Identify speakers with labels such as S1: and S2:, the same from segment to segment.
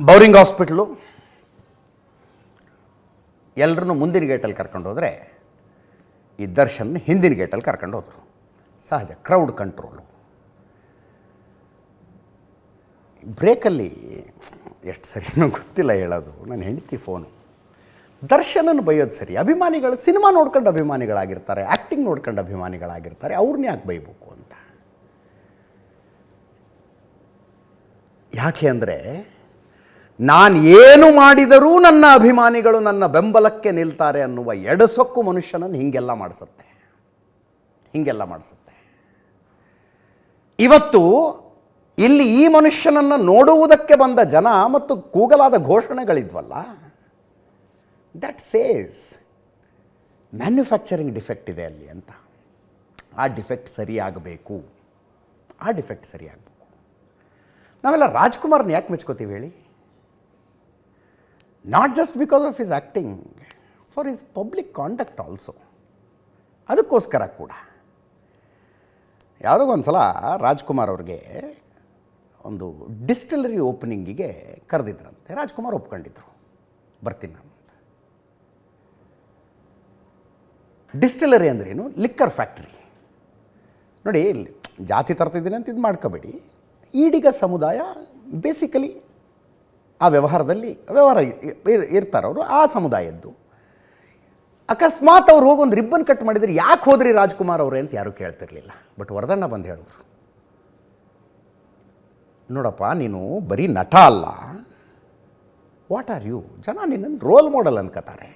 S1: Bowring hospital ಎಲ್ಲರನ್ನೂ ಮುಂದಿನ ಗೇಟಲ್ಲಿ ಕರ್ಕೊಂಡು ಹೋದರೆ ಈ ದರ್ಶನ್ ಹಿಂದಿನ ಗೇಟಲ್ಲಿ ಕರ್ಕೊಂಡು ಹೋದರು. ಸಹಜ, ಕ್ರೌಡ್ ಕಂಟ್ರೋಲು. ಬ್ರೇಕಲ್ಲಿ ಎಷ್ಟು ಸರಿನೋ ಗೊತ್ತಿಲ್ಲ ಹೇಳೋದು, ನನ್ನ ಹೆಂಡತಿ ಫೋನು. ದರ್ಶನನ್ನು ಬೈಯೋದು ಸರಿ? ಅಭಿಮಾನಿಗಳು ಸಿನಿಮಾ ನೋಡ್ಕೊಂಡು ಅಭಿಮಾನಿಗಳಾಗಿರ್ತಾರೆ, ಆ್ಯಕ್ಟಿಂಗ್ ನೋಡ್ಕೊಂಡು ಅಭಿಮಾನಿಗಳಾಗಿರ್ತಾರೆ, ಅವ್ರನ್ನ ಯಾಕೆ ಬೈಬೇಕು ಅಂತ. ಯಾಕೆ ಅಂದರೆ ನಾನು ಏನು ಮಾಡಿದರೂ ನನ್ನ ಅಭಿಮಾನಿಗಳು ನನ್ನ ಬೆಂಬಲಕ್ಕೆ ನಿಲ್ತಾರೆ ಅನ್ನುವ ಎಡಸೊಕ್ಕು ಮನುಷ್ಯನನ್ನು ಹೀಗೆಲ್ಲ ಮಾಡಿಸುತ್ತೆ. ಇವತ್ತು ಇಲ್ಲಿ ಈ ಮನುಷ್ಯನನ್ನು ನೋಡುವುದಕ್ಕೆ ಬಂದ ಜನ ಮತ್ತು ಕೂಗಲಾದ ಘೋಷಣೆಗಳಿದ್ವಲ್ಲ, ದಟ್ ಸೇಸ್ ಮ್ಯಾನ್ಯುಫ್ಯಾಕ್ಚರಿಂಗ್ ಡಿಫೆಕ್ಟ್ ಇದೆ ಅಲ್ಲಿ ಅಂತ. ಆ ಡಿಫೆಕ್ಟ್ ಸರಿಯಾಗಬೇಕು. ನಾವೆಲ್ಲ ರಾಜ್ಕುಮಾರ್ನ ಯಾಕೆ ಮೆಚ್ಕೋತೀವಿ ಹೇಳಿ? Not just because of his acting, for his public conduct also. ಅದಕ್ಕೋಸ್ಕರ ಕೂಡ ಯಾವುದೋ ಒಂದು ಸಲ ರಾಜ್ಕುಮಾರ್ ಅವ್ರಿಗೆ ಒಂದು ಡಿಸ್ಟಿಲರಿ ಓಪನಿಂಗಿಗೆ ಕರೆದಿದ್ರಂತೆ. ರಾಜ್ಕುಮಾರ್ ಒಪ್ಕೊಂಡಿದ್ರು, ಬರ್ತೀನಿ ನಾನು ಅಂತ. ಡಿಸ್ಟಿಲರಿ ಅಂದ್ರೇನು? Liquor factory. ನೋಡಿ, ಜಾತಿ ತರ್ತಿದ್ದೀನಿ ಅಂತ ಇದು ಮಾಡ್ಕೋಬೇಡಿ. ಈಡಿಗ ಸಮುದಾಯ ಬೇಸಿಕಲಿ ಆ ವ್ಯವಹಾರ ಇರ್ತಾರವರು, ಆ ಸಮುದಾಯದ್ದು. ಅಕಸ್ಮಾತ್ ಅವ್ರು ಹೋಗಿ ಒಂದು ರಿಬ್ಬನ್ ಕಟ್ ಮಾಡಿದರೆ ಯಾಕೆ ಹೋದ್ರಿ ರಾಜ್ಕುಮಾರ್ ಅವರೇ ಅಂತ ಯಾರೂ ಕೇಳ್ತಿರ್ಲಿಲ್ಲ. ಬಟ್ ವರದಣ್ಣ ಬಂದು ಹೇಳಿದ್ರು, ನೋಡಪ್ಪ, ನೀನು ಬರೀ ನಟ ಅಲ್ಲ, ವಾಟ್ ಆರ್ ಯು? ಜನ ನಿನ್ನನ್ನು ರೋಲ್ ಮಾಡೆಲ್ ಅನ್ಕೋತಾರೆ.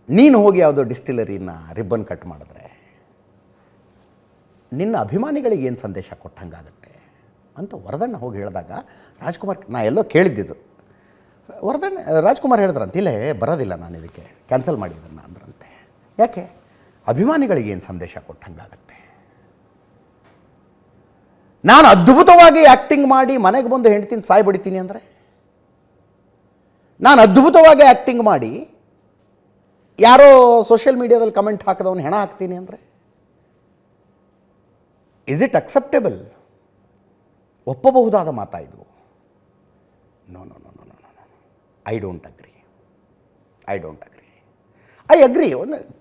S1: ನೀನು ಹೋಗಿ ಯಾವುದೋ ಡಿಸ್ಟಿಲರಿನ ರಿಬ್ಬನ್ ಕಟ್ ಮಾಡಿದ್ರೆ ನಿನ್ನ ಅಭಿಮಾನಿಗಳಿಗೆ ಏನು ಸಂದೇಶ ಕೊಟ್ಟಂಗಾಗುತ್ತೆ ಅಂತ ವರದಣ್ಣ ಹೋಗಿ ಹೇಳಿದಾಗ ರಾಜ್ಕುಮಾರ್, ನಾ ಎಲ್ಲೋ ಕೇಳಿದ್ದಿದ್ದು, ರಾಜ್ಕುಮಾರ್ ಹೇಳಿದ್ರಂತೆ, ಇಲ್ಲೇ ಬರೋದಿಲ್ಲ ನಾನು, ಇದಕ್ಕೆ ಕ್ಯಾನ್ಸಲ್ ಮಾಡಿದ್ದನ್ನು ಅಂದ್ರಂತೆ. ಯಾಕೆ? ಅಭಿಮಾನಿಗಳಿಗೆ ಏನು ಸಂದೇಶ ಕೊಟ್ಟಂಗಾಗತ್ತೆ. ನಾನು ಅದ್ಭುತವಾಗಿ ಆ್ಯಕ್ಟಿಂಗ್ ಮಾಡಿ ಮನೆಗೆ ಬಂದು ಹೆಂಡ್ತೀನಿ ಸಾಯ್ ಬಡಿತೀನಿ ಅಂದರೆ, ನಾನು ಅದ್ಭುತವಾಗಿ ಆ್ಯಕ್ಟಿಂಗ್ ಮಾಡಿ ಯಾರೋ ಸೋಷಿಯಲ್ ಮೀಡಿಯಾದಲ್ಲಿ ಕಮೆಂಟ್ ಹಾಕಿದವನು ಹೆಣ ಹಾಕ್ತೀನಿ ಅಂದರೆ, ಇಸ್ ಇಟ್ ಅಕ್ಸೆಪ್ಟೇಬಲ್? ಒಪ್ಪಬಹುದಾದ ಮಾತಾ ಇದು? No no no no no no I don't agree. I agree.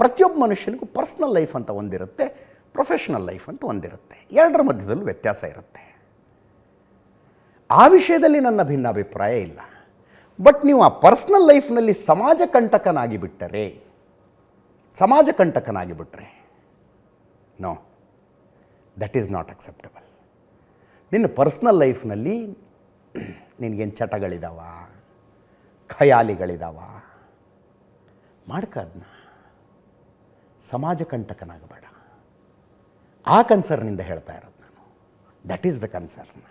S1: ಪ್ರತಿಯೊಬ್ಬ ಮನುಷ್ಯನಿಗೂ ಪರ್ಸ್ನಲ್ ಲೈಫ್ ಅಂತ ಒಂದಿರುತ್ತೆ, ಪ್ರೊಫೆಷ್ನಲ್ ಲೈಫ್ ಅಂತ ಒಂದಿರುತ್ತೆ. ಎರಡರ ಮಧ್ಯದಲ್ಲೂ ವ್ಯತ್ಯಾಸ ಇರುತ್ತೆ. ಆ ವಿಷಯದಲ್ಲಿ ನನ್ನ ಭಿನ್ನಾಭಿಪ್ರಾಯ ಇಲ್ಲ. ಬಟ್ ನೀವು ಆ ಪರ್ಸ್ನಲ್ ಲೈಫ್ನಲ್ಲಿ ಸಮಾಜ ಕಂಟಕನಾಗಿ ಬಿಟ್ಟರೆ no, that is not acceptable. ನಿನ್ನ ಪರ್ಸ್ನಲ್ ಲೈಫ್ನಲ್ಲಿ ನಿನಗೇನು ಚಟಗಳಿದಾವ, ಖಯಾಲಿಗಳಿದಾವ, ಅದನ್ನ ಸಮಾಜ ಕಂಟಕನಾಗಬೇಡ. ಆ ಕನ್ಸರ್ನಿಂದ ಹೇಳ್ತಾ ಇರೋದು ನಾನು. That is the concern.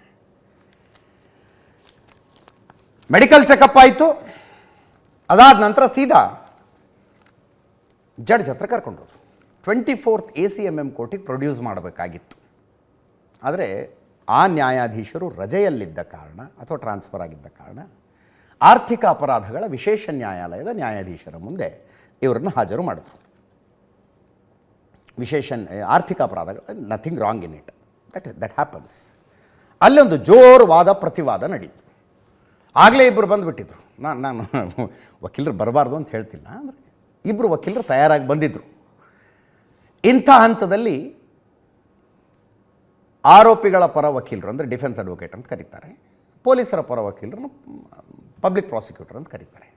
S1: Medical checkup ಆಯಿತು. ಅದಾದ ನಂತರ ಸೀದಾ ಜಡ್ಜ್ ಹತ್ರ ಕರ್ಕೊಂಡೋದ್ರು. 24th ACMM ಕೋರ್ಟಿಗೆ ಪ್ರೊಡ್ಯೂಸ್ ಮಾಡಬೇಕಾಗಿತ್ತು. ಆದರೆ ಆ ನ್ಯಾಯಾಧೀಶರು ರಜೆಯಲ್ಲಿದ್ದ ಕಾರಣ ಅಥವಾ ಟ್ರಾನ್ಸ್ಫರ್ ಆಗಿದ್ದ ಕಾರಣ ಆರ್ಥಿಕ ಅಪರಾಧಗಳ ವಿಶೇಷ ನ್ಯಾಯಾಲಯದ ನ್ಯಾಯಾಧೀಶರ ಮುಂದೆ ಇವರನ್ನು ಹಾಜರು ಮಾಡಿದ್ರು. ಆರ್ಥಿಕ ಅಪರಾಧಗಳು, nothing wrong in it, that happens. ಅಲ್ಲೊಂದು ಜೋರು ವಾದ ಪ್ರತಿವಾದ ನಡೀತು. ಆಗಲೇ ಇಬ್ಬರು ಬಂದುಬಿಟ್ಟಿದ್ರು. ನಾನು ವಕೀಲರು ಬರಬಾರ್ದು ಅಂತ ಹೇಳ್ತಿಲ್ಲ, ಅಂದರೆ ಇಬ್ಬರು ವಕೀಲರು ತಯಾರಾಗಿ ಬಂದಿದ್ದರು. ಇಂಥ ಹಂತದಲ್ಲಿ ಆರೋಪಿಗಳ ಪರ ವಕೀಲರು, ಅಂದರೆ ಡಿಫೆನ್ಸ್ ಅಡ್ವೊಕೇಟ್ ಅಂತ ಕರೀತಾರೆ, ಪೊಲೀಸರ ಪರ ವಕೀಲರನ್ನು ಪಬ್ಲಿಕ್ ಪ್ರಾಸಿಕ್ಯೂಟರ್ ಅಂತ ಕರೀತಾರೆ.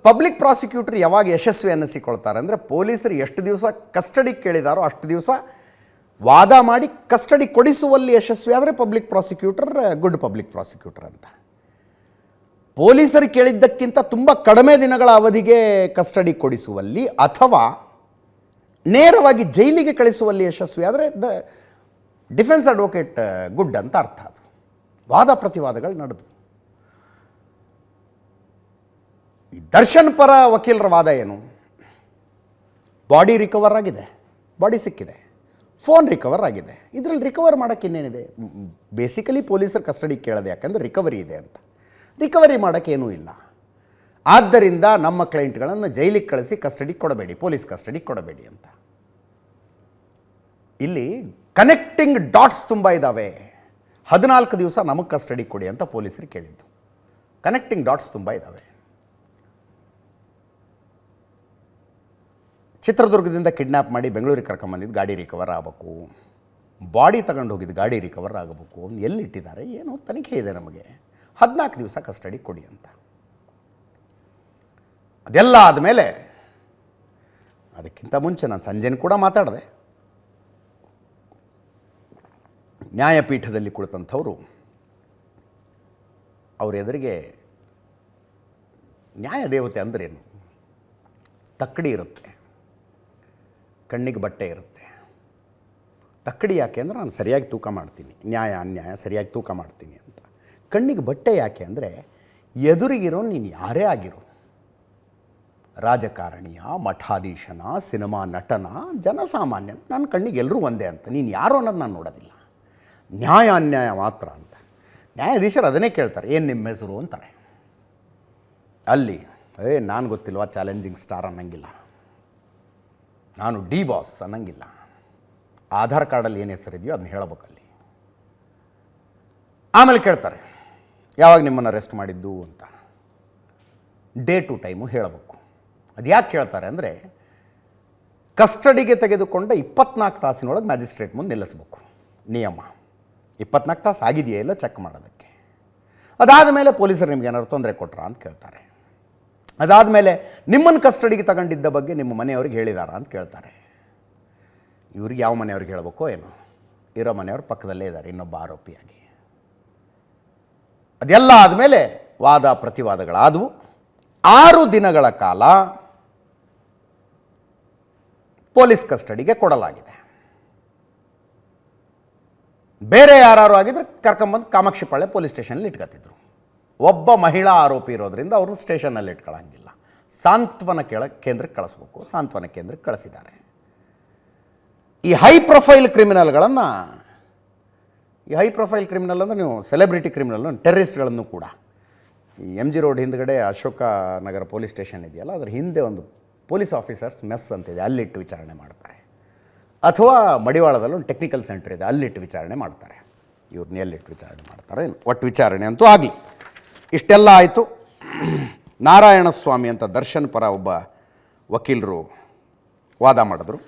S1: ಪಬ್ಲಿಕ್ ಪ್ರಾಸಿಕ್ಯೂಟರ್ ಯಾವಾಗ ಯಶಸ್ವಿ ಅನ್ನಿಸಿಕೊಳ್ತಾರೆ ಅಂದರೆ, ಪೊಲೀಸರು ಎಷ್ಟು ದಿವಸ ಕಸ್ಟಡಿ ಕೇಳಿದಾರೋ ಅಷ್ಟು ದಿವಸ ವಾದ ಮಾಡಿ ಕಸ್ಟಡಿ ಕೊಡಿಸುವಲ್ಲಿ ಯಶಸ್ವಿ ಆದರೆ public prosecutor good public prosecutor ಅಂತ. ಪೊಲೀಸರು ಕೇಳಿದ್ದಕ್ಕಿಂತ ತುಂಬ ಕಡಿಮೆ ದಿನಗಳ ಅವಧಿಗೆ ಕಸ್ಟಡಿ ಕೊಡಿಸುವಲ್ಲಿ ಅಥವಾ ನೇರವಾಗಿ ಜೈಲಿಗೆ ಕಳಿಸುವಲ್ಲಿ ಯಶಸ್ವಿ ಆದರೆ ಡಿಫೆನ್ಸ್ ಅಡ್ವೊಕೇಟ್ ಗುಡ್ ಅಂತ ಅರ್ಥ. ಅದು ವಾದ ಪ್ರತಿವಾದಗಳು ನಡೆದು. ಈ ದರ್ಶನ್ ಪರ ವಕೀಲರ ವಾದ ಏನು? ಬಾಡಿ ರಿಕವರ್ ಆಗಿದೆ, ಬಾಡಿ ಸಿಕ್ಕಿದೆ, ಫೋನ್ ರಿಕವರ್ ಆಗಿದೆ. ಇದರಲ್ಲಿ ರಿಕವರ್ ಮಾಡೋಕ್ಕೆ ಇನ್ನೇನಿದೆ? ಬೇಸಿಕಲಿ ಪೊಲೀಸರು ಕಸ್ಟಡಿ ಕೇಳೋದು ಯಾಕಂದರೆ ರಿಕವರಿ ಇದೆ ಅಂತ. ರಿಕವರಿ ಮಾಡೋಕ್ಕೇನೂ ಇಲ್ಲ. ಆದ್ದರಿಂದ ನಮ್ಮ ಕ್ಲೈಂಟ್ಗಳನ್ನು ಜೈಲಿಗೆ ಕಳಿಸಿ ಕಸ್ಟಡಿ ಕೊಡಬೇಡಿ, ಪೊಲೀಸ್ ಕಸ್ಟಡಿ ಕೊಡಬೇಡಿ ಅಂತ. ಇಲ್ಲಿ ಕನೆಕ್ಟಿಂಗ್ ಡಾಟ್ಸ್ ತುಂಬ ಇದ್ದಾವೆ. 14 ದಿವಸ ನಮಗೆ ಕಸ್ಟಡಿ ಕೊಡಿ ಅಂತ ಪೊಲೀಸರಿಗೆ ಕೇಳಿದ್ದು. ಕನೆಕ್ಟಿಂಗ್ ಡಾಟ್ಸ್ ತುಂಬ ಇದ್ದಾವೆ. ಚಿತ್ರದುರ್ಗದಿಂದ ಕಿಡ್ನ್ಯಾಪ್ ಮಾಡಿ ಬೆಂಗಳೂರಿಗೆ ಕರ್ಕೊಂಬಂದಿದ್ದು ಗಾಡಿ ರಿಕವರ್ ಆಗಬೇಕು, ಬಾಡಿ ತಗೊಂಡು ಹೋಗಿದ್ದು ಗಾಡಿ ರಿಕವರ್ ಆಗಬೇಕು, ಎಲ್ಲಿಟ್ಟಿದ್ದಾರೆ ಏನೋ ತನಿಖೆ ಇದೆ ನಮಗೆ, 14 ದಿವಸ ಕಸ್ಟಡಿ ಕೊಡಿ ಅಂತ. ಅದೆಲ್ಲ ಆದಮೇಲೆ ಅದಕ್ಕಿಂತ ಮುಂಚೆ ನಾನು ಸಂಜೆನೂ ಕೂಡ ಮಾತಾಡಿದೆ. ನ್ಯಾಯಪೀಠದಲ್ಲಿ ಕುಳಿತಂಥವರು ಅವ್ರ ಎದುರಿಗೆ ನ್ಯಾಯದೇವತೆ ಅಂದ್ರೇನು, ತಕ್ಕಡಿ ಇರುತ್ತೆ, ಕಣ್ಣಿಗೆ ಬಟ್ಟೆ ಇರುತ್ತೆ. ತಕ್ಕಡಿ ಯಾಕೆ ಅಂದರೆ ನಾನು ಸರಿಯಾಗಿ ತೂಕ ಮಾಡ್ತೀನಿ, ನ್ಯಾಯ ಅನ್ಯಾಯ ಸರಿಯಾಗಿ ತೂಕ ಮಾಡ್ತೀನಿ ಅಂತ. ಕಣ್ಣಿಗೆ ಬಟ್ಟೆ ಯಾಕೆ ಅಂದರೆ ಎದುರಿಗಿರೋ ನೀನು ಯಾರೇ ಆಗಿರೋ, ರಾಜಕಾರಣಿಯ, ಮಠಾಧೀಶನ, ಸಿನಿಮಾ ನಟನ, ಜನಸಾಮಾನ್ಯನ, ನನ್ನ ಕಣ್ಣಿಗೆ ಎಲ್ಲರೂ ಒಂದೇ ಅಂತ. ನೀನು ಯಾರೋ ಅನ್ನೋದು ನಾನು ನೋಡೋದಿಲ್ಲ, ನ್ಯಾಯ ಅನ್ಯಾಯ ಮಾತ್ರ ಅಂತ. ನ್ಯಾಯಾಧೀಶರು ಅದನ್ನೇ ಕೇಳ್ತಾರೆ, ಏನು ನಿಮ್ಮ ಹೆಸರು ಅಂತಾರೆ. ಅಲ್ಲಿ ನಾನು ಗೊತ್ತಿಲ್ವಾ ಚಾಲೆಂಜಿಂಗ್ ಸ್ಟಾರ್ ಅನ್ನಂಗಿಲ್ಲ, ನಾನು ಡಿ ಬಾಸ್ ಅನ್ನಂಗಿಲ್ಲ. ಆಧಾರ್ ಕಾರ್ಡಲ್ಲಿ ಏನು ಹೆಸರಿದೆಯೋ ಅದನ್ನ ಹೇಳಬೇಕಲ್ಲಿ. ಆಮೇಲೆ ಕೇಳ್ತಾರೆ ಯಾವಾಗ ನಿಮ್ಮನ್ನು ಅರೆಸ್ಟ್ ಮಾಡಿದ್ದು ಅಂತ, ಡೇ ಟು ಟೈಮು ಹೇಳಬೇಕು. ಅದು ಯಾಕೆ ಕೇಳ್ತಾರೆ ಅಂದರೆ ಕಸ್ಟಡಿಗೆ ತೆಗೆದುಕೊಂಡ 24 ತಾಸಿನೊಳಗೆ ಮ್ಯಾಜಿಸ್ಟ್ರೇಟ್ ಮುಂದೆ ನಿಲ್ಲಿಸ್ಬೇಕು ನಿಯಮ. 24 ತಾಸು ಆಗಿದೆಯಾ ಇಲ್ಲ ಚೆಕ್ ಮಾಡೋದಕ್ಕೆ. ಅದಾದ ಮೇಲೆ ಪೊಲೀಸರು ನಿಮ್ಗೆ ಏನಾದ್ರು ತೊಂದರೆ ಕೊಟ್ರಾ ಅಂತ ಕೇಳ್ತಾರೆ. ಅದಾದ ಮೇಲೆ ನಿಮ್ಮನ್ನು ಕಸ್ಟಡಿಗೆ ತಗೊಂಡಿದ್ದ ಬಗ್ಗೆ ನಿಮ್ಮ ಮನೆಯವ್ರಿಗೆ ಹೇಳಿದಾರಾ ಅಂತ ಕೇಳ್ತಾರೆ. ಇವ್ರಿಗೆ ಯಾವ ಮನೆಯವ್ರಿಗೆ ಹೇಳಬೇಕೋ ಏನೋ, ಇರೋ ಮನೆಯವ್ರ ಪಕ್ಕದಲ್ಲೇ ಇದ್ದಾರೆ ಇನ್ನೊಬ್ಬ ಆರೋಪಿಯಾಗಿ. ಅದೆಲ್ಲ ಆದಮೇಲೆ ವಾದ ಪ್ರತಿವಾದಗಳಾದವು. 6 ದಿನಗಳ ಕಾಲ ಪೊಲೀಸ್ ಕಸ್ಟಡಿಗೆ ಕೊಡಲಾಗಿದೆ. ಬೇರೆ ಯಾರು ಆಗಿದ್ರೆ ಕರ್ಕೊಂಬಂದು ಕಾಮಾಕ್ಷಿಪಾಳ್ಯ ಪೊಲೀಸ್ ಸ್ಟೇಷನಲ್ಲಿ ಇಟ್ಕೊತಿದ್ರು. ಒಬ್ಬ ಮಹಿಳಾ ಆರೋಪಿ ಇರೋದ್ರಿಂದ ಅವ್ರನ್ನ ಸ್ಟೇಷನ್ನಲ್ಲಿ ಇಟ್ಕೊಳ್ಳೋಂಗಿಲ್ಲ, ಸಾಂತ್ವನ ಕೇಂದ್ರಕ್ಕೆ ಕಳಿಸ್ಬೇಕು. ಸಾಂತ್ವನ ಕೇಂದ್ರಕ್ಕೆ ಕಳಿಸಿದ್ದಾರೆ. ಈ ಹೈ ಪ್ರೊಫೈಲ್ ಕ್ರಿಮಿನಲ್ಗಳನ್ನು, ಈ ಹೈ ಪ್ರೊಫೈಲ್ ಕ್ರಿಮಿನಲ್ ಅಂದರೆ ನೀವು ಸೆಲೆಬ್ರಿಟಿ ಕ್ರಿಮಿನಲ್, ಟೆರರಿಸ್ಟ್ಗಳನ್ನು ಕೂಡ ಈ MG ರೋಡ್ ಹಿಂದ್ಗಡೆ ಅಶೋಕ ನಗರ ಪೊಲೀಸ್ ಸ್ಟೇಷನ್ ಇದೆಯಲ್ಲ, ಅದರ ಹಿಂದೆ ಒಂದು ಪೊಲೀಸ್ ಆಫೀಸರ್ಸ್ ಮೆಸ್ ಅಂತಿದೆ, ಅಲ್ಲಿಟ್ಟು ವಿಚಾರಣೆ ಮಾಡ್ತಾರೆ. ಅಥವಾ ಮಡಿವಾಳದಲ್ಲಿ ಒಂದು ಟೆಕ್ನಿಕಲ್ ಸೆಂಟರ್ ಇದೆ, ಅಲ್ಲಿಟ್ಟು ವಿಚಾರಣೆ ಮಾಡ್ತಾರೆ. ಇವ್ರನ್ನ ಎಲ್ಲಿಟ್ಟು ವಿಚಾರಣೆ ಮಾಡ್ತಾರೆ, ಒಟ್ಟು ವಿಚಾರಣೆ ಅಂತೂ ಆಗಲಿ. ಇಷ್ಟೆಲ್ಲ ಆಯಿತು. ನಾರಾಯಣಸ್ವಾಮಿ ಅಂತ ದರ್ಶನ್ ಪರ ಒಬ್ಬ ವಕೀಲರು ವಾದ ಮಾಡಿದ್ರು.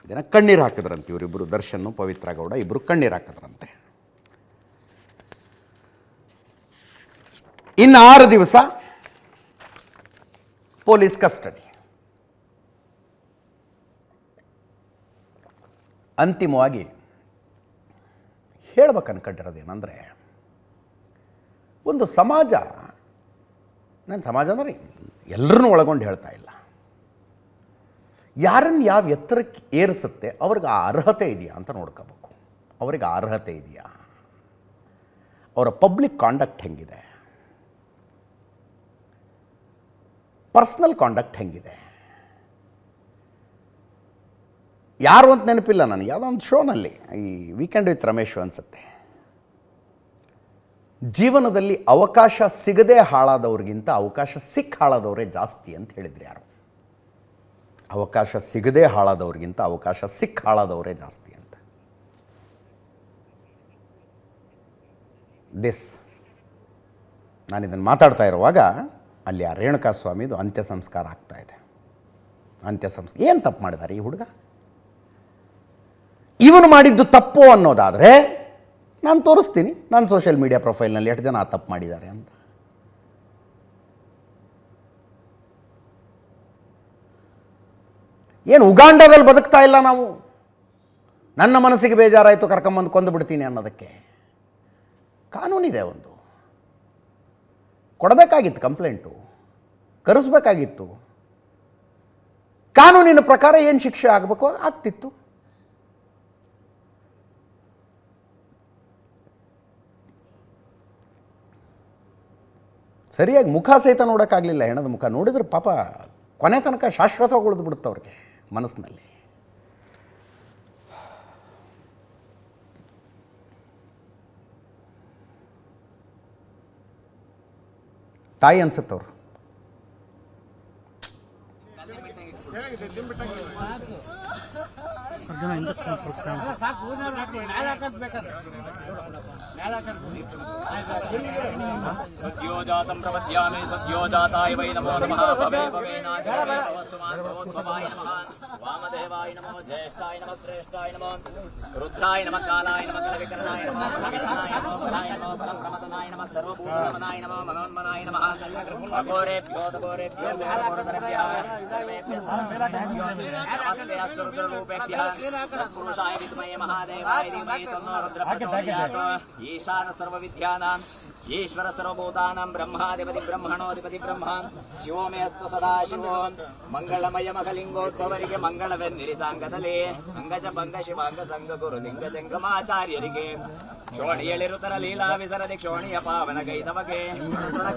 S1: ಇದನ್ನು ಕಣ್ಣೀರು ಹಾಕಿದ್ರಂತೆ ಇವರಿಬ್ಬರು, ದರ್ಶನ್ ಪವಿತ್ರ ಗೌಡ ಇಬ್ಬರು ಕಣ್ಣೀರು ಹಾಕಿದ್ರಂತೆ. ಇನ್ನು 6 ದಿವಸ ಪೊಲೀಸ್ ಕಸ್ಟಡಿ. ಅಂತಿಮವಾಗಿ ಹೇಳ್ಬೇಕು ಅನ್ಕೊಂಡಿರೋದೇನೆಂದರೆ, ಒಂದು ಸಮಾಜ, ನಾನು ಸಮಾಜ ಅಂದರೆ ಎಲ್ಲರನ್ನೂ ಒಳಗೊಂಡು ಹೇಳ್ತಾ ಇಲ್ಲ, ಯಾರನ್ನು ಯಾವ ಎತ್ತರಕ್ಕೆ ಏರಿಸುತ್ತೆ ಅವ್ರಿಗೆ ಆ ಅರ್ಹತೆ ಇದೆಯಾ ಅಂತ ನೋಡ್ಕೋಬೇಕು. ಅವ್ರಿಗೆ ಆ ಅರ್ಹತೆ ಇದೆಯಾ, ಅವರ ಪಬ್ಲಿಕ್ ಕಾಂಡಕ್ಟ್ ಹೆಂಗಿದೆ, ಪರ್ಸ್ನಲ್ ಕಾಂಡಕ್ಟ್ ಹೆಂಗಿದೆ. ಯಾರು ಅಂತ ನೆನಪಿಲ್ಲ ನನಗೆ, ಯಾವುದೋ ಒಂದು ಶೋನಲ್ಲಿ, ಈ ವೀಕೆಂಡ್ ವಿತ್ ರಮೇಶ್ ಅನಿಸುತ್ತೆ, ಜೀವನದಲ್ಲಿ ಅವಕಾಶ ಸಿಗದೆ ಹಾಳಾದವ್ರಿಗಿಂತ ಅವಕಾಶ ಸಿಕ್ಕ ಹಾಳಾದವರೇ ಜಾಸ್ತಿ ಅಂತ ಹೇಳಿದ್ರು ಯಾರು. ಅವಕಾಶ ಸಿಗದೆ ಹಾಳಾದವ್ರಿಗಿಂತ ಅವಕಾಶ ಸಿಕ್ಕ ಹಾಳಾದವರೇ ಜಾಸ್ತಿ ಅಂತ. ನಾನು ಇದನ್ನು ಮಾತಾಡ್ತಾ ಇರುವಾಗ ಅಲ್ಲಿ ಆ ರೇಣುಕಾ ಸ್ವಾಮಿದು ಅಂತ್ಯ ಸಂಸ್ಕಾರ ಆಗ್ತಾಯಿದೆ. ಏನು ತಪ್ಪು ಮಾಡಿದ್ದಾರೆ ಈ ಹುಡುಗ? ಇವನು ಮಾಡಿದ್ದು ತಪ್ಪು ಅನ್ನೋದಾದರೆ ನಾನು ತೋರಿಸ್ತೀನಿ ನನ್ನ ಸೋಷಿಯಲ್ ಮೀಡಿಯಾ ಪ್ರೊಫೈಲ್ನಲ್ಲಿ ಎಷ್ಟು ಜನ ಆ ತಪ್ಪು ಮಾಡಿದ್ದಾರೆ ಅಂತ. ಏನು ಉಗಾಂಡದಲ್ಲಿ ಬದುಕ್ತಾ ಇಲ್ಲ ನಾವು? ನನ್ನ ಮನಸ್ಸಿಗೆ ಬೇಜಾರಾಯಿತು ಕರ್ಕೊಂಬಂದು ಕೊಂದು ಬಿಡ್ತೀನಿ ಅನ್ನೋದಕ್ಕೆ ಕಾನೂನಿದೆ, ಒಂದು ಕೊಡಬೇಕಾಗಿತ್ತು, ಕಂಪ್ಲೇಂಟು ಕರೆಸ್ಬೇಕಾಗಿತ್ತು. ಕಾನೂನಿನ ಪ್ರಕಾರ ಏನು ಶಿಕ್ಷೆ ಆಗಬೇಕು ಆಗ್ತಿತ್ತು. ಸರಿಯಾಗಿ ಮುಖ ಸಹಿತ ನೋಡೋಕ್ಕಾಗಲಿಲ್ಲ. ಹೆಣದ ಮುಖ ನೋಡಿದ್ರೆ ಪಾಪ ಕೊನೆ ತನಕ ಶಾಶ್ವತವಾಗಿ ಉಳಿದು ಬಿಡುತ್ತೆ ಅವ್ರಿಗೆ ಮನಸ್ಸಿನಲ್ಲಿ. ತಾಯಿ ಅನ್ಸುತ್ತವ್ರು.
S2: ಜನ ಇಂಡಸ್ಟ್ರಿ ಸ್ವಲ್ಪ
S3: ಸದ್ಯೋ ಜಾತಂ ಪ್ರಪದ್ಯಾಮಿ ಸದ್ಯೋ ಜಾತಾಯ ವೈ ನಮೋ ನಮಃ ಭವೇ ಭವೇನಾಧ್ಯಾಯ ನಮಃ ವಾಮದೇವಾಯ ನಮೋ ಜ್ಯೇಷ್ಠಾಯ ನಮಃ ಶ್ರೇಷ್ಠಾಯ ನಮೋ ರುದ್ರಾಯ ನಮಃ ಕಾಲಾಯ ನಮಃ ಕಲವಿಕರಣಾಯ ನಮಃ ನಾಗೇಶಾಯ ನಮಃ ಪರಾಯ ನಮಃ ಪರಮಪ್ರಮದನಾಯ ನಮಃ ಸರ್ವಭೂತನಮನಾಯ ನಮಃ ಮನೋನ್ಮನಾಯ ನಮಃ ಅಘೋರೇಭ್ಯೋ ತಘೋರೇಭ್ಯೋ ಘೋರತರಭ್ಯಃ ಸರ್ವೇಭ್ಯಃ ಸರ್ವಭೂತೇಭ್ಯೋ ನಮಸ್ತೆ ಅಸ್ತು ರುದ್ರರೂಪೇಭ್ಯಃ ತತ್ಪುರುಷಾಯ ವಿದ್ಮಹೇ ಮಹಾದೇವಾಯ ಧೀಮಹಿ ತನ್ನೋ ರುದ್ರಃ ಪ್ರಚೋದಯಾತ್ ಈಶಾನ ಸರ್ವವಿದ್ಯಾನಾಂ ಈಶ್ವರ ಸರ್ವಭೂತಾನಾಂ ಬ್ರಹ್ಮಾಧಿಪತಿ ಬ್ರಹ್ಮಣೋಧಿಪತಿ ಬ್ರಹ್ಮ ಶಿವೋ ಮೇ ಅಸ್ತು ಸದಾ ಶಿವೋ ಮಂಗಳಮಯ ಮಖಲಿಂಗೋದ್ಭವರಿಗೆ ಮಂಗಳವೆನ್ನಿರಿ ಸಾಂಗದಲ್ಲಿ ಅಂಗಜ ಭಂಗ ಶಿವಾಂಗ ಸಂಗ ಗುರು ಲಿಂಗ ಜಂಗಮಾಚಾರ್ಯರಿಗೆ ಕ್ಷೋಣಿ ಎಳಿರುತರ ಲೀಲಾ ವಿಸರದಿ ಕ್ಷೋಣಿಯ ಪಾವನ ಗೈದವಗೆ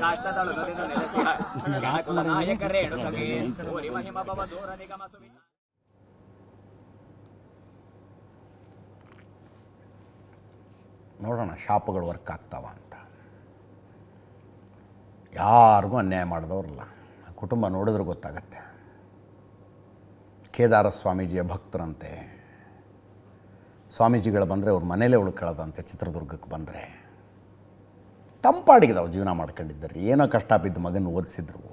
S3: ಕಾಷ್ಟದಳು ನುರಿದ ನೆಲೆಸಿದ ವ್ಯಾಕುಲ ನಾಯಕ ರೇಣುಕಗೆ ಊರಿ ಮಹಿಮ ಭವ ದೂರ ನಿಗಮ ಸುವಿಚಾರ.
S1: ನೋಡೋಣ ಶಾಪಗಳು ವರ್ಕ್ ಆಗ್ತಾವ ಅಂತ. ಯಾರಿಗೂ ಅನ್ಯಾಯ ಮಾಡಿದವ್ರಲ್ಲ, ಕುಟುಂಬ ನೋಡಿದ್ರೆ ಗೊತ್ತಾಗತ್ತೆ. ಕೇದಾರ ಸ್ವಾಮೀಜಿಯ ಭಕ್ತರಂತೆ, ಸ್ವಾಮೀಜಿಗಳು ಬಂದರೆ ಅವ್ರ ಮನೇಲೇ ಉಳ್ಕೊಳ್ಳೋದಂತೆ. ಚಿತ್ರದುರ್ಗಕ್ಕೆ ಬಂದರೆ ತಂಪಾಡಿಗೆ ಜೀವನ ಮಾಡ್ಕೊಂಡಿದ್ದಾರೆ. ಏನೋ ಕಷ್ಟ ಬಿದ್ದು ಮಗನ ಓದಿಸಿದ್ರು.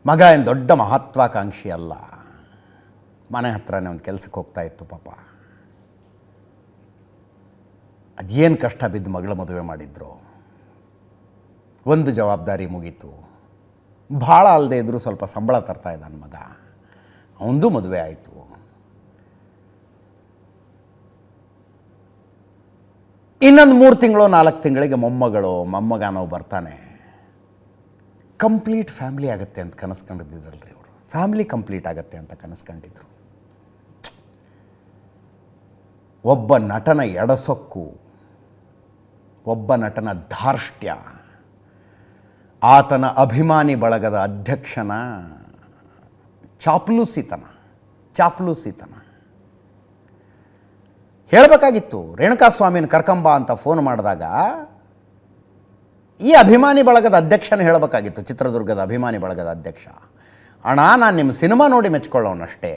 S1: ಮಗ ಏನು ದೊಡ್ಡ ಮಹತ್ವಾಕಾಂಕ್ಷಿ ಅಲ್ಲ, ಮನೆ ಹತ್ರನೇ ಒಂದು ಕೆಲಸಕ್ಕೆ ಹೋಗ್ತಾ ಇತ್ತು ಪಾಪ. ಅದೇನು ಕಷ್ಟ ಬಿದ್ದು ಮಗಳ ಮದುವೆ ಮಾಡಿದ್ರು. ಒಂದು ಜವಾಬ್ದಾರಿ ಮುಗೀತು. ಭಾಳ ಅಲ್ಲದೆ ಇದ್ದರೂ ಸ್ವಲ್ಪ ಸಂಬಳ ತರ್ತಾ ಇದ್ದಾನೆ ಮಗ. ಅವನದು ಮದುವೆ ಆಯಿತು. ಇನ್ನೊಂದು 3 ತಿಂಗಳು 4 ತಿಂಗಳಿಗೆ ಮೊಮ್ಮಗನೋ ಬರ್ತಾನೆ. ಕಂಪ್ಲೀಟ್ ಫ್ಯಾಮಿಲಿ ಆಗುತ್ತೆ ಅಂತ ಕನಸ್ಕೊಂಡಿದ್ದಿದ್ರಲ್ರಿ ಅವರು. ಫ್ಯಾಮಿಲಿ ಕಂಪ್ಲೀಟ್ ಆಗುತ್ತೆ ಅಂತ ಕನಸ್ಕೊಂಡಿದ್ರು. ಒಬ್ಬ ನಟನ ಎಡಸೊಕ್ಕು, ಒಬ್ಬ ನಟನ ಧಾರ್ಷ್ಟ್ಯ, ಆತನ ಅಭಿಮಾನಿ ಬಳಗದ ಅಧ್ಯಕ್ಷನ ಚಾಪ್ಲೂಸಿತನ ಹೇಳಬೇಕಾಗಿತ್ತು. ರೇಣುಕಾಸ್ವಾಮಿನ ಕರ್ಕಂಬ ಅಂತ ಫೋನ್ ಮಾಡಿದಾಗ ಈ ಅಭಿಮಾನಿ ಬಳಗದ ಅಧ್ಯಕ್ಷನ ಹೇಳಬೇಕಾಗಿತ್ತು. ಚಿತ್ರದುರ್ಗದ ಅಭಿಮಾನಿ ಬಳಗದ ಅಧ್ಯಕ್ಷ, ಅಣ್ಣ ನಾನು ನಿಮ್ಮ ಸಿನಿಮಾ ನೋಡಿ ಮೆಚ್ಕೊಳ್ಳೋನಷ್ಟೇ,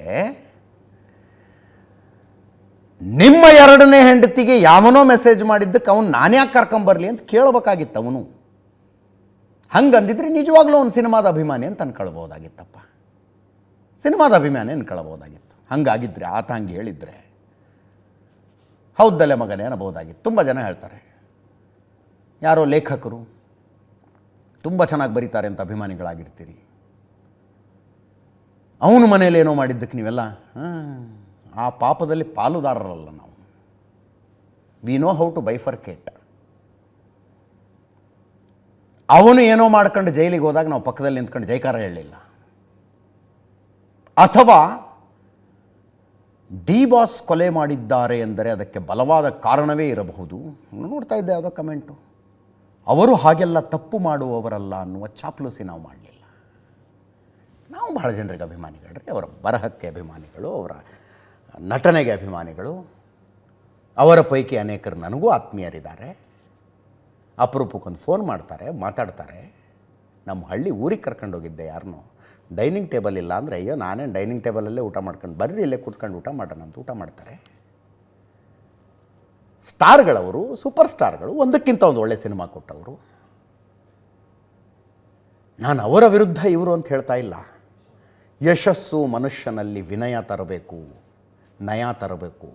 S1: ನಿಮ್ಮ 2ನೇ ಹೆಂಡತಿಗೆ ಯಾವನೋ ಮೆಸೇಜ್ ಮಾಡಿದ್ದಕ್ಕೆ ಅವನು ನಾನ್ಯಾಕೆ ಕರ್ಕೊಂಬರಲಿ ಅಂತ ಕೇಳಬೇಕಾಗಿತ್ತು ಅವನು. ಹಂಗಂದಿದ್ರೆ ನಿಜವಾಗ್ಲೂ ಅವನು ಸಿನಿಮಾದ ಅಭಿಮಾನಿ ಅಂತ ಅನ್ಕೊಳ್ಬೋದಾಗಿತ್ತಪ್ಪ. ಸಿನಿಮಾದ ಅಭಿಮಾನಿ ಅನ್ಕೊಳ್ಬೋದಾಗಿತ್ತು. ಹಂಗಾಗಿದ್ದರೆ ಆತ ಹಂಗೆ ಹೇಳಿದರೆ ಹೌದಲ್ಲೇ ಮಗನೇ ಅನ್ನಬಹುದಾಗಿತ್ತು. ತುಂಬ ಜನ ಹೇಳ್ತಾರೆ, ಯಾರೋ ಲೇಖಕರು ತುಂಬ ಚೆನ್ನಾಗಿ ಬರೀತಾರೆ ಅಂತ ಅಭಿಮಾನಿಗಳಾಗಿರ್ತೀರಿ, ಅವನ ಮನೇಲಿ ಏನೋ ಮಾಡಿದ್ದಕ್ಕೆ ನೀವೆಲ್ಲ ಆ ಪಾಪದಲ್ಲಿ ಪಾಲುದಾರರಲ್ಲ ನಾವು. We know how to bifurcate. ಅವನು ಏನೋ ಮಾಡ್ಕೊಂಡು ಜೈಲಿಗೆ ಹೋದಾಗ ನಾವು ಪಕ್ಕದಲ್ಲಿ ನಿಂತ್ಕೊಂಡು ಜೈಕಾರ ಹೇಳಲಿಲ್ಲ. ಅಥವಾ ಡಿ ಬಾಸ್ ಕೊಲೆ ಮಾಡಿದ್ದಾರೆ ಎಂದರೆ ಅದಕ್ಕೆ ಬಲವಾದ ಕಾರಣವೇ ಇರಬಹುದು. ನೋಡ್ತಾ ಇದ್ದೆ ಯಾವುದೋ ಕಮೆಂಟು, ಅವರು ಹಾಗೆಲ್ಲ ತಪ್ಪು ಮಾಡುವವರಲ್ಲ ಅನ್ನುವ ಚಾಪ್ಲೂಸಿ ನಾವು ಮಾಡಲಿಲ್ಲ. ನಾವು ಬಹಳ ಜನರಿಗೆ ಅಭಿಮಾನಿಗಳು ರೀ. ಅವರ ಬರಹಕ್ಕೆ ಅಭಿಮಾನಿಗಳು, ಅವರ ನಟನೆಗೆ ಅಭಿಮಾನಿಗಳು. ಅವರ ಪೈಕಿ ಅನೇಕರು ನನಗೂ ಆತ್ಮೀಯರಿದ್ದಾರೆ. ಅಪರೂಪಕ್ಕೊಂದು ಫೋನ್ ಮಾಡ್ತಾರೆ, ಮಾತಾಡ್ತಾರೆ. ನಮ್ಮ ಹಳ್ಳಿ ಊರಿಗೆ ಕರ್ಕೊಂಡೋಗಿದ್ದೆ ಯಾರನ್ನೋ, ಡೈನಿಂಗ್ ಟೇಬಲ್ ಇಲ್ಲ ಅಂದರೆ, ಅಯ್ಯೋ ನಾನೇನು ಡೈನಿಂಗ್ ಟೇಬಲಲ್ಲೇ ಊಟ ಮಾಡ್ಕೊಂಡು ಬರ್ರಿ, ಇಲ್ಲೇ ಕೂತ್ಕೊಂಡು ಊಟ ಮಾಡೋಣ ಅಂತ ಊಟ ಮಾಡ್ತಾರೆ. ಸ್ಟಾರ್ಗಳವರು, ಸೂಪರ್ ಸ್ಟಾರ್ಗಳು, ಒಂದಕ್ಕಿಂತ ಒಂದು ಒಳ್ಳೆ ಸಿನಿಮಾ ಕೊಟ್ಟವರು. ನಾನು ಅವರ ವಿರುದ್ಧ ಇವರು ಅಂತ ಹೇಳ್ತಾ ಇಲ್ಲ. ಯಶಸ್ಸು ಮನುಷ್ಯನಲ್ಲಿ ವಿನಯ ತರಬೇಕು, ನಯ ತರಬೇಕು.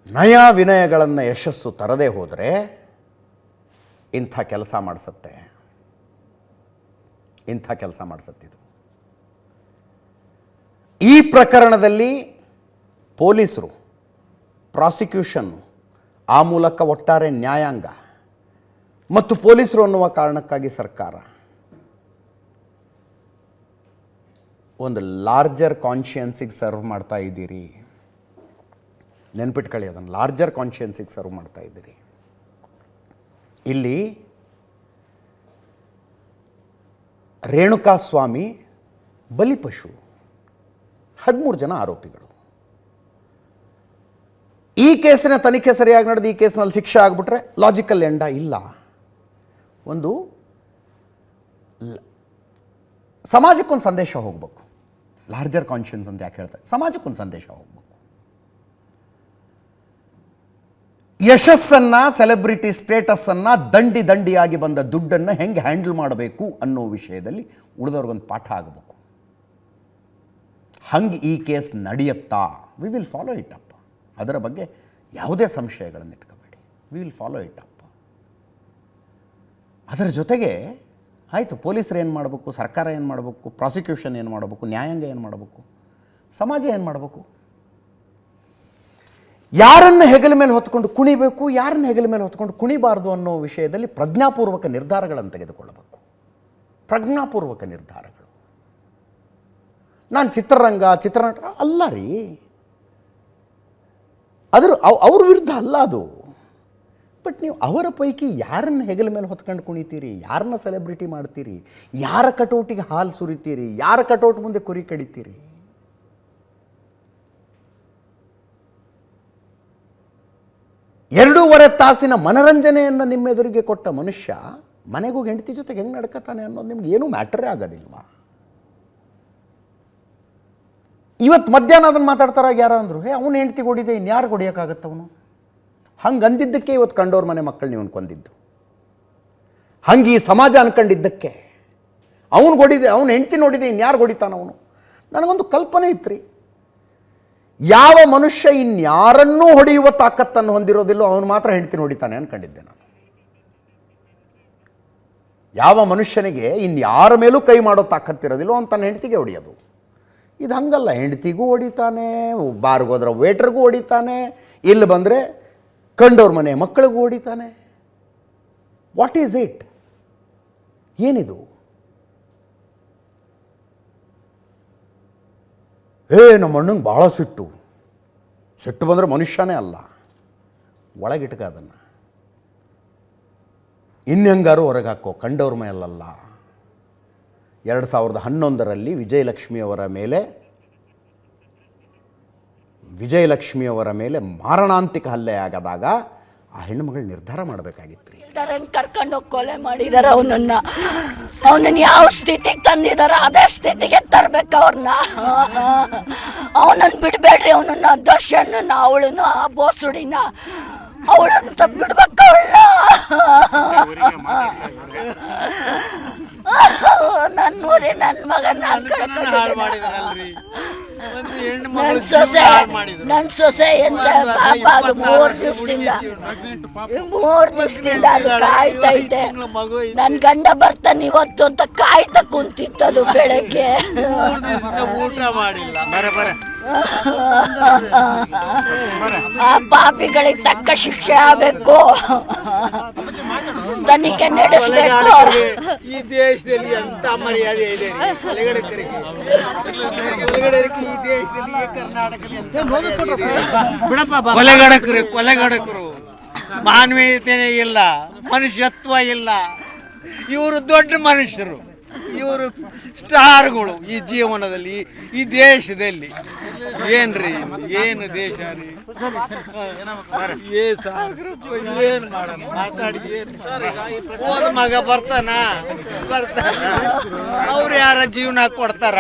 S1: ನಯ ವಿನಯಗಳನ್ನು ಯಶಸ್ಸು ತರದೇ ಹೋದರೆ ಇಂಥ ಕೆಲಸ ಮಾಡಿಸತ್ತಿದು. ಈ ಪ್ರಕರಣದಲ್ಲಿ ಪೊಲೀಸರು, ಪ್ರಾಸಿಕ್ಯೂಷನ್ನು, ಆ ಮೂಲಕ ಒಟ್ಟಾರೆ ನ್ಯಾಯಾಂಗ ಮತ್ತು ಪೊಲೀಸರು ಅನ್ನುವ ಕಾರಣಕ್ಕಾಗಿ ಸರ್ಕಾರ ಒಂದು ಲಾರ್ಜರ್ ಕಾನ್ಷಿಯನ್ಸಿಗೆ ಸರ್ವ್ ಮಾಡ್ತಾ ಇದ್ದೀರಿ. ನೆನ್ಪಿಟ್ಕೊಳ್ಳಿ ಅದನ್ನು, ಲಾರ್ಜರ್ ಕಾನ್ಷಿಯನ್ಸಿಗೆ ಸರ್ವ್ ಮಾಡ್ತಾ ಇದ್ದೀರಿ. ಇಲ್ಲಿ ರೇಣುಕಾಸ್ವಾಮಿ ಬಲಿಪಶು, 13 ಜನ ಆರೋಪಿಗಳು. ಈ ಕೇಸಿನ ತನಿಖೆ ಸರಿಯಾಗಿ ನಡೆದು ಈ ಕೇಸ್ನಲ್ಲಿ ಶಿಕ್ಷೆ ಆಗಿಬಿಟ್ರೆ ಲಾಜಿಕಲ್ ಎಂಡ ಇಲ್ಲ. ಒಂದು ಸಮಾಜಕ್ಕೊಂದು ಸಂದೇಶ ಹೋಗಬೇಕು. ಲಾರ್ಜರ್ ಕಾನ್ಷಿಯನ್ಸ್ ಅಂತ ಯಾಕೆ ಹೇಳ್ತಾರೆ? ಸಮಾಜಕ್ಕೊಂದು ಸಂದೇಶ ಹೋಗ್ಬೇಕು. ಯಶಸ್ಸನ್ನು, ಸೆಲೆಬ್ರಿಟಿ ಸ್ಟೇಟಸ್ಸನ್ನು, ದಂಡಿಯಾಗಿ ಬಂದ ದುಡ್ಡನ್ನು ಹೆಂಗೆ ಹ್ಯಾಂಡಲ್ ಮಾಡಬೇಕು ಅನ್ನೋ ವಿಷಯದಲ್ಲಿ ಉಳಿದವ್ರಿಗೊಂದು ಪಾಠ ಆಗಬೇಕು. ಹಂಗೆ ಈ ಕೇಸ್ ನಡೆಯುತ್ತಾ? We will follow it up. ಅದರ ಬಗ್ಗೆ ಯಾವುದೇ ಸಂಶಯಗಳನ್ನು ಇಟ್ಕೋಬೇಡಿ. We will follow it up. ಅದರ ಜೊತೆಗೆ ಆಯಿತು, ಪೊಲೀಸರು ಏನು ಮಾಡಬೇಕು, ಸರ್ಕಾರ ಏನು ಮಾಡಬೇಕು, ಪ್ರಾಸಿಕ್ಯೂಷನ್ ಏನು ಮಾಡಬೇಕು, ನ್ಯಾಯಾಂಗ ಏನು ಮಾಡಬೇಕು, ಸಮಾಜ ಏನು ಮಾಡಬೇಕು? ಯಾರನ್ನು ಹೆಗಲ ಮೇಲೆ ಹೊತ್ಕೊಂಡು ಕುಣಿಬೇಕು, ಯಾರನ್ನು ಹೆಗಲ ಮೇಲೆ ಹೊತ್ಕೊಂಡು ಕುಣಿಬಾರ್ದು ಅನ್ನೋ ವಿಷಯದಲ್ಲಿ ಪ್ರಜ್ಞಾಪೂರ್ವಕ ನಿರ್ಧಾರಗಳನ್ನು ತೆಗೆದುಕೊಳ್ಳಬೇಕು. ಪ್ರಜ್ಞಾಪೂರ್ವಕ ನಿರ್ಧಾರಗಳು. ನಾನು ಚಿತ್ರನಟ ಅಲ್ಲ ರೀ, ಅವ್ರ ವಿರುದ್ಧ ಅಲ್ಲ ಅದು. ಬಟ್ ನೀವು ಅವರ ಪೈಕಿ ಯಾರನ್ನು ಹೆಗಲ ಮೇಲೆ ಹೊತ್ಕೊಂಡು ಕುಣಿತೀರಿ, ಯಾರನ್ನ ಸೆಲೆಬ್ರಿಟಿ ಮಾಡ್ತೀರಿ, ಯಾರ ಕಟೌಟಿಗೆ ಹಾಲು ಸುರಿತೀರಿ, ಯಾರ ಕಟೌಟ್ ಮುಂದೆ ಕುರಿ ಕಡಿತೀರಿ? 2.5 ತಾಸಿನ ಮನರಂಜನೆಯನ್ನು ನಿಮ್ಮೆದುರಿಗೆ ಕೊಟ್ಟ ಮನುಷ್ಯ ಮನೆಗೂ ಹೆಂಡತಿ ಜೊತೆಗೆ ಹೆಂಗೆ ನಡ್ಕತಾನೆ ಅನ್ನೋದು ನಿಮ್ಗೆ ಏನೂ ಮ್ಯಾಟರೇ ಆಗೋದಿಲ್ವಾ? ಇವತ್ತು ಮಧ್ಯಾಹ್ನ ಅದನ್ನು ಮಾತಾಡ್ತಾರಾಗ ಯಾರೋ ಅಂದರು, ಅವನು ಹೆಂಡತಿಗೆ ಹೊಡಿದೆ, ಇನ್ಯಾರು ಹೊಡಿಯೋಕ್ಕಾಗತ್ತೆ ಅವನು? ಹಂಗೆ ಅಂದಿದ್ದಕ್ಕೆ ಇವತ್ತು ಕಂಡೋರು ಮನೆ ಮಕ್ಕಳು ನೀವು ಕೊಂದಿದ್ದು. ಹಂಗೆ ಈ ಸಮಾಜ ಅನ್ಕೊಂಡಿದ್ದಕ್ಕೆ ಅವನು ಹೊಡಿದೆ, ಅವನು ಹೆಂಡತಿ ನೋಡಿದೆ, ಇನ್ಯಾರು ಹೊಡಿತಾನವನು? ನನಗೊಂದು ಕಲ್ಪನೆ ಇತ್ತು. ಯಾವ ಮನುಷ್ಯ ಇನ್ಯಾರನ್ನೂ ಹೊಡೆಯುವ ತಾಕತ್ತನ್ನು ಹೊಂದಿರೋದಿಲ್ಲೋ ಅವನು ಮಾತ್ರ ಹೆಂಡತಿ ಹೊಡಿತಾನೆ ಅಂದ್ಕೊಂಡಿದ್ದೆ ನಾನು. ಯಾವ ಮನುಷ್ಯನಿಗೆ ಇನ್ಯಾರ ಮೇಲೂ ಕೈ ಮಾಡೋ ತಾಕತ್ತಿರೋದಿಲ್ಲೋ ಅವನು ತನ್ನ ಹೆಂಡತಿಗೆ ಹೊಡೆಯೋದು. ಇದು ಹಂಗಲ್ಲ, ಹೆಂಡತಿಗೂ ಹೊಡಿತಾನೆ, ಬಾರ್ಗೋದ್ರೆ ವೇಟ್ರಿಗೂ ಹೊಡಿತಾನೆ, ಇಲ್ಲಿ ಬಂದರೆ ಕಂಡೋರ್ ಮನೆ ಮಕ್ಕಳಿಗೂ ಹೊಡಿತಾನೆ. What is it? ಏನಿದು? ನಮ್ಮ ಅಣ್ಣಂಗೆ ಭಾಳ ಸಿಟ್ಟು ಬಂದರೆ ಮನುಷ್ಯನೇ ಅಲ್ಲ, ಒಳಗಿಟ್ಕ ಅದನ್ನು. ಇನ್ನೆಂಗಾರು ಹೊರಗೆ ಹಾಕೋ, ಕಂಡವ್ರ ಮೇಲಲ್ಲ. 2011ರಲ್ಲಿ ವಿಜಯಲಕ್ಷ್ಮಿಯವರ ಮೇಲೆ ಮಾರಣಾಂತಿಕ ಹಲ್ಲೆ ಆಗದಾಗ ಆ ಹೆಣ್ಣುಮಗಳು ನಿರ್ಧಾರ ಮಾಡಬೇಕಾಗಿತ್ತು ರೀ.
S2: ಕರ್ಕೊಂಡು ಹೋಗಿ ಕೊಲೆ ಮಾಡಿದಾರೆ ಅವನನ್ನ ಯಾವ ಸ್ಥಿತಿಗೆ ತಂದಿದಾರ ಅದೇ ಸ್ಥಿತಿಗೆ ತರ್ಬೇಕು ಅವ್ರನ್ನ. ಅವನನ್ನ ಬಿಡ್ಬೇಡ್ರಿ, ಅವನನ್ನ ದರ್ಶನ, ಅವಳನ್ನ, ಆ ಬೋಸುಡಿನ, ಅವಳನ್ನ ಬಿಡ್ಬೇಕು ಅವಳನ್ನ. ನನ್ನ ಮಗ ನನ್ನ ಸೊಸೆ ಎಂತ ಪಾಪ, ಅದು 3 ದಿವಸದಿಂದ ಅದು ಕಾಯ್ತೈತೆ. ನನ್ ಗಂಡ ಬರ್ತಾನೆ ಇವತ್ತು ಅಂತ ಕಾಯ್ತಾ ಕುಂತಿತ್ತದು ಬೆಳಗ್ಗೆ. ಆ ಪಾಪಿಗಳಿಗೆ ತಕ್ಕ ಶಿಕ್ಷೆ ಆಗಬೇಕು, ತನಿಖೆ ನಡೆಸಬೇಕು.
S4: ಈ ದೇಶದಲ್ಲಿ ಎಂತ ಮರ್ಯಾದೆ ಇದೆ ಈ ದೇಶದಲ್ಲಿ, ಕೊಲೆಗಡಕರು ಮಾನವೀಯತೆನೇ ಇಲ್ಲ, ಮನುಷ್ಯತ್ವ ಇಲ್ಲ. ಇವರು ದೊಡ್ಡ ಮನುಷ್ಯರು, ಇವರು ಸ್ಟಾರ್ಗಳು ಈ ಜೀವನದಲ್ಲಿ, ಈ ದೇಶದಲ್ಲಿ. ಏನ್ರಿ, ಏನು ದೇಶ ರೀ? ಏನು ಮಾಡೋಣ ಮಾತಾಡಿ? ಹೋದ ಮಗ ಬರ್ತಾನ, ಅವ್ರು ಯಾರ ಜೀವನ ಕೊಡ್ತಾರ?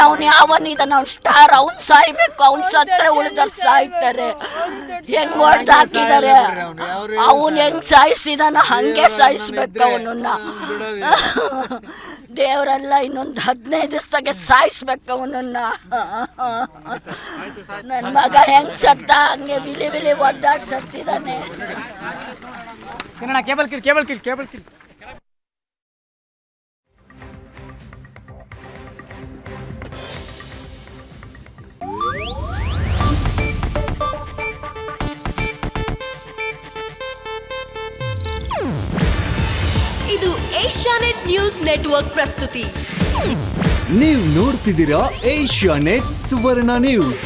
S2: ಅವ್ನು ಯಾವನಿದಾನ, ಅವ್ನು ಸ್ಟಾರ್, ಅವ್ನು ಸಾಯ್ಬೇಕು. ಅವ್ನು ಸತ್ರ ಉಳಿದರ್ ಸಾಯ್ತಾರೆ. ಹೆಂಗ್ ಹೊಡೆದು ಹಾಕಿದ್ದಾರೆ, ಅವನ್ ಹೆಂಗ್ ಸಾಯಿಸಿದಾನ ಹಂಗೆ ಸಾಯಿಸ್ಬೇಕು ಅವನನ್ನ. ದೇವರೆಲ್ಲ ಇನ್ನೊಂದು 15 ದಿವಸದಾಗೆ ಸಾಯಿಸ್ಬೇಕು ಅವನನ್ನ. ನನ್ನ ಮಗ ಹೆಂಗ್ ಸತ್ತ ಹಂಗೆ ವಿಲಿ ಒದ್ದಾಡ್ ಸತ್ತಿದ್ದಾನೆ.
S4: Cable kill.
S5: ಇದು ಏಷ್ಯಾನೆಟ್ ನ್ಯೂಸ್ ನೆಟ್ವರ್ಕ್ ಪ್ರಸ್ತುತಿ.
S6: ನೀವು ನೋಡ್ತಿದ್ದೀರಾ ಏಷ್ಯಾನೆಟ್ ಸುವರ್ಣ ನ್ಯೂಸ್.